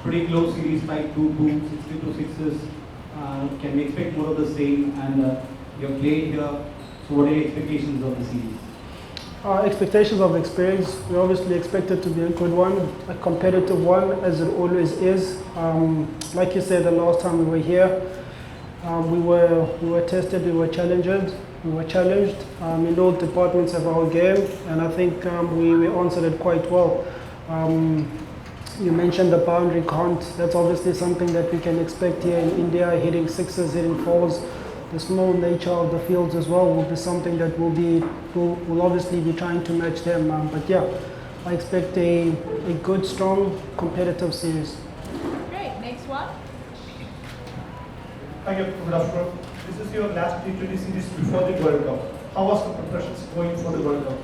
pretty close series, tight 2-2, 62-6s. Can we expect more of the same? And you're playing here, so what are your expectations of the series? Expectations of experience, we obviously expect it to be a good one, a competitive one, as it always is. Like you said, the last time we were here, we were tested, we were challenged in all departments of our game, and I think we answered it quite well. You mentioned the boundary count. That's obviously something that we can expect here in India, hitting sixes, hitting fours. The small nature of the fields as well will be something that we'll obviously be trying to match them. But yeah, I expect a good, strong, competitive series. Great, next one. Thank you, good afternoon. This is your last T20 series before the World Cup. How was the preparations going for the World Cup?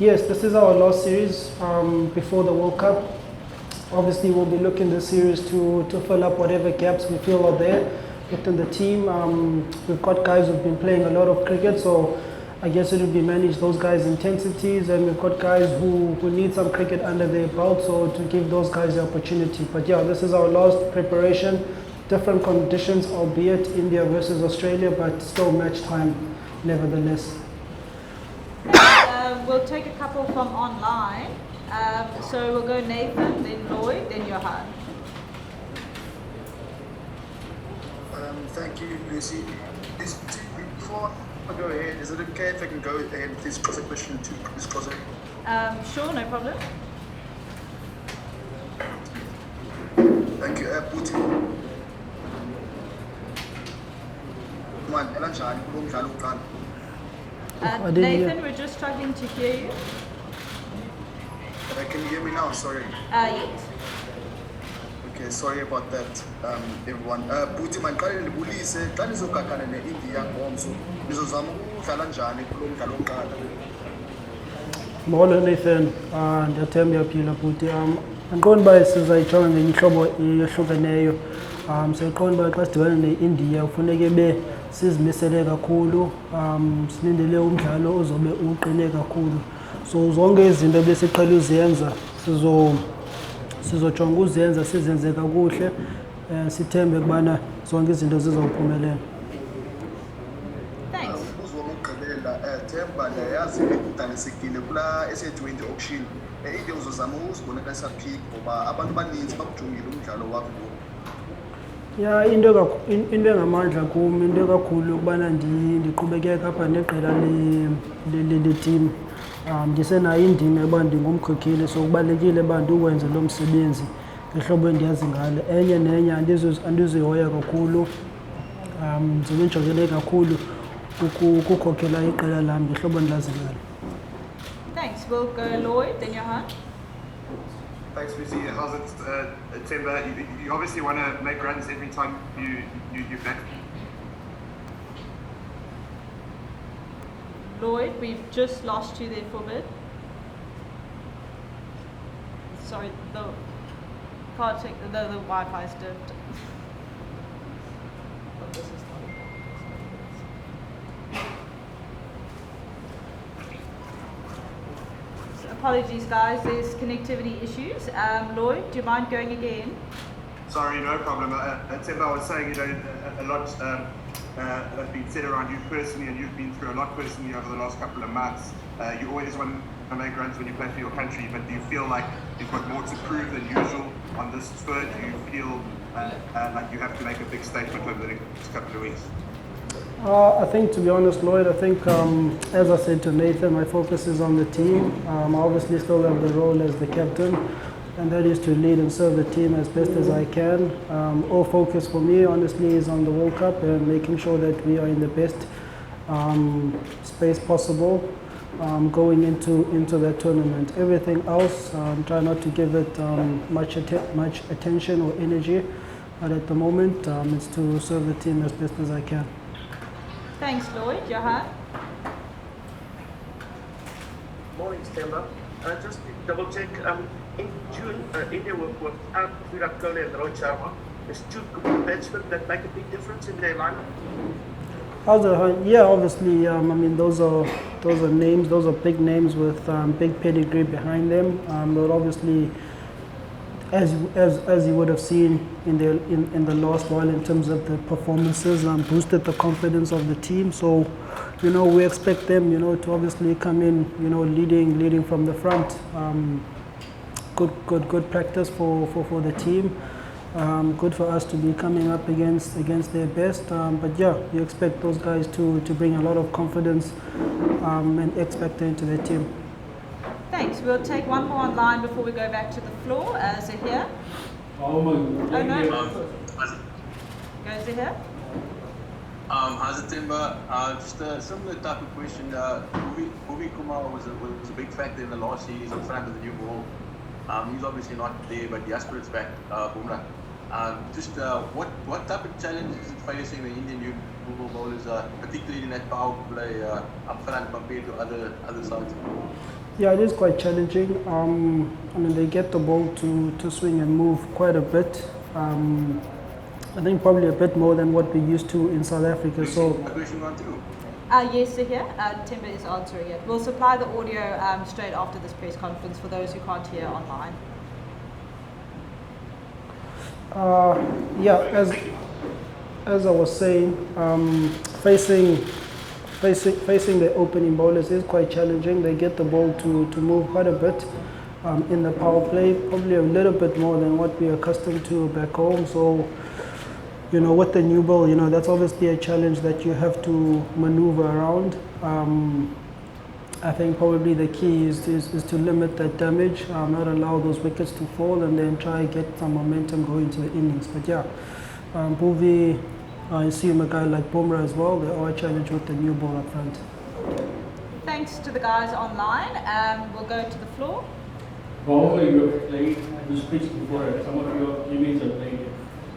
Yes, this is our last series before the World Cup. Obviously, we'll be looking the series to fill up whatever gaps we feel are there within the team. We've got guys who've been playing a lot of cricket, so I guess it will be manage those guys' intensities, and we've got guys who need some cricket under their belt, so to give those guys the opportunity. But yeah, this is our last preparation. Different conditions, albeit India versus Australia, but still match time nevertheless. We'll take a couple from online. So we'll go Nathan, then Lloyd, then Johan. Thank you, Lucy. Before I go ahead, is it okay if I can go ahead with this question to Chris Crosser? Sure, no problem. Thank you, Putin. Nathan, we're just struggling to hear you. Can you hear me now? Sorry. Yes. Okay, sorry about that, everyone. Putin, mandicale ndibulise xa nizokakana ne-India ngomso nizozama ukudlala njani kulo mdlalo wokuqala? Molo Nathan, ndiyathemba uyaphila bhuti. Andiqondi uba sizayijonga ngenye ihlobo ehlukeneyo. Siyayiqonda uba xa sidibana ne-India kufuneke sizimisele kakhulu, silindele umdlalo ozobe uqine kakhulu. So zonke izinto ebesiqhele uzenza sizojonga uzenza, sizenze kakuhle, sithembe ukubana zonke izinto zizawuphumelela. Thanks. Umbuzo wami wokugqibela, Themba ndiyayazi udanisekile kula SA20 auction. India uzozama uzibonakalisa phi ngoba abantu abaninzi bakujongile umdlalo wakho. Ya into engamandla kum, into kakhulu ukubana ndiqhubekeke apha neqela le-team. Ndisenayo indima yoba ndingumkhokheli, so kubalulekile uba ndiwenze lo msebenzi ngehlobo endiyazi ngalo. Enye nenye andizuyihoya kakhulu, ndizobe ndijongele kakhulu ukukhokhela iqela lam ngehlobo endilazi ngalo. Thanks. We'll go Lloyd, then Johan. Thanks, Lucy. How's it, Timber? You obviously want to make runs every time you bat. Lloyd, we've just lost you there for a bit. Sorry, can't take the Wi-Fi's dipped. Apologies, guys. There's connectivity issues. Lloyd, do you mind going again? Sorry, no problem. Timber, I was saying, a lot has been said around you personally, and you've been through a lot personally over the last couple of months. You always want to make runs when you play for your country, but do you feel like you've got more to prove than usual on this tour? Do you feel like you have to make a big statement over the next couple of weeks? I think, to be honest, Lloyd, I think, as I said to Nathan, my focus is on the team. I obviously still have the role as the captain, and that is to lead and serve the team as best as I can. All focus for me, honestly, is on the World Cup and making sure that we are in the best space possible going into that tournament. Everything else, try not to give it much attention or energy, but at the moment, it's to serve the team as best as I can. Thanks, Lloyd. Johan? Morning, Stella. Just to double check, in June, India were out Virat Kohli and Rohit Sharma. There's two good batsmen that make a big difference in their lineup. Yeah, obviously. I mean, those are names. Those are big names with big pedigree behind them. But obviously, as you would have seen in the last while in terms of the performances, boosted the confidence of the team. So, we expect them, to obviously come in, leading from the front. Good practice for the team. Good for us to be coming up against their best. But yeah, you expect those guys to bring a lot of confidence and X factor into their team. Thanks. We'll take one more online before we go back to the floor. Zahir. Go Zahir. How's it, Timber? Just a similar type of question. Bhuvi Kumar was a big factor in the last series in front of the new ball. He's obviously not there, but Jasper's back. Bumrah. What type of challenge is it facing the Indian new ball bowlers, particularly in that power play up front compared to other sides? Yeah, it is quite challenging. They get the ball to swing and move quite a bit. I think probably a bit more than what we're used to in South Africa. So. Question one too. Yes, Zahir. Timber is answering it. We'll supply the audio straight after this press conference for those who can't hear online. As I was saying, facing the opening bowlers is quite challenging. They get the ball to move quite a bit in the power play, probably a little bit more than what we're accustomed to back home. So, with the new ball, that's obviously a challenge that you have to maneuver around. I think probably the key is to limit that damage, not allow those wickets to fall, and then try and get some momentum going to the innings. But yeah, Bhuvi, I see a guy like Bumrah as well. They are a challenge with the new ball up front. Thanks to the guys online. We'll go to the floor. However, you have played this pitch before, some of your teammates have played it.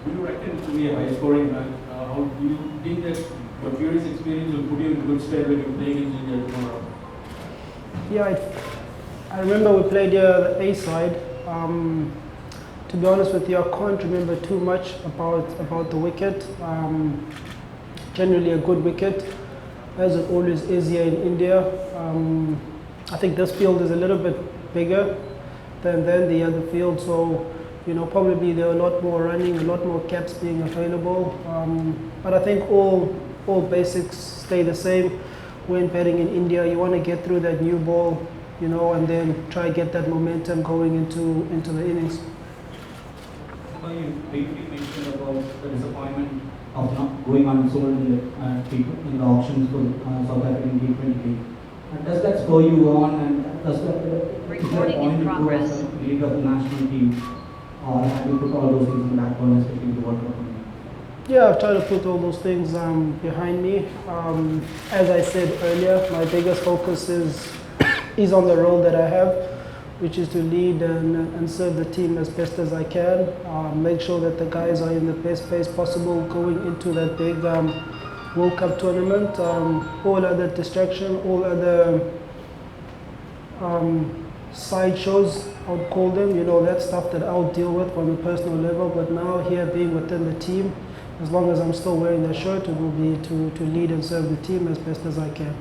Do you reckon to be a high scoring match? How do you think that your previous experience will put you in good stead when you're playing in India tomorrow? Yeah, I remember we played the A side. To be honest with you, I can't remember too much about the wicket. Generally a good wicket, as it always is here in India. I think this field is a little bit bigger than the other field, so probably there are a lot more running, a lot more caps being available. But I think all basics stay the same. When batting in India, you want to get through that new ball, and then try get that momentum going into the innings. You briefly mentioned about the disappointment of not going unsold in the auctions for South African T20I. Does that spur you on, and does that Recording in progress. League of the national team, or have you put all those things in the back burner, especially in the World Cup? Yeah, I've tried to put all those things behind me. As I said earlier, my biggest focus is on the role that I have, which is to lead and serve the team as best as I can. Make sure that the guys are in the best place possible going into that big World Cup tournament. All other distraction, all other sideshows, I would call them, that stuff that I'll deal with on a personal level. But now here, being within the team, as long as I'm still wearing the shirt, it will be to lead and serve the team as best as I can.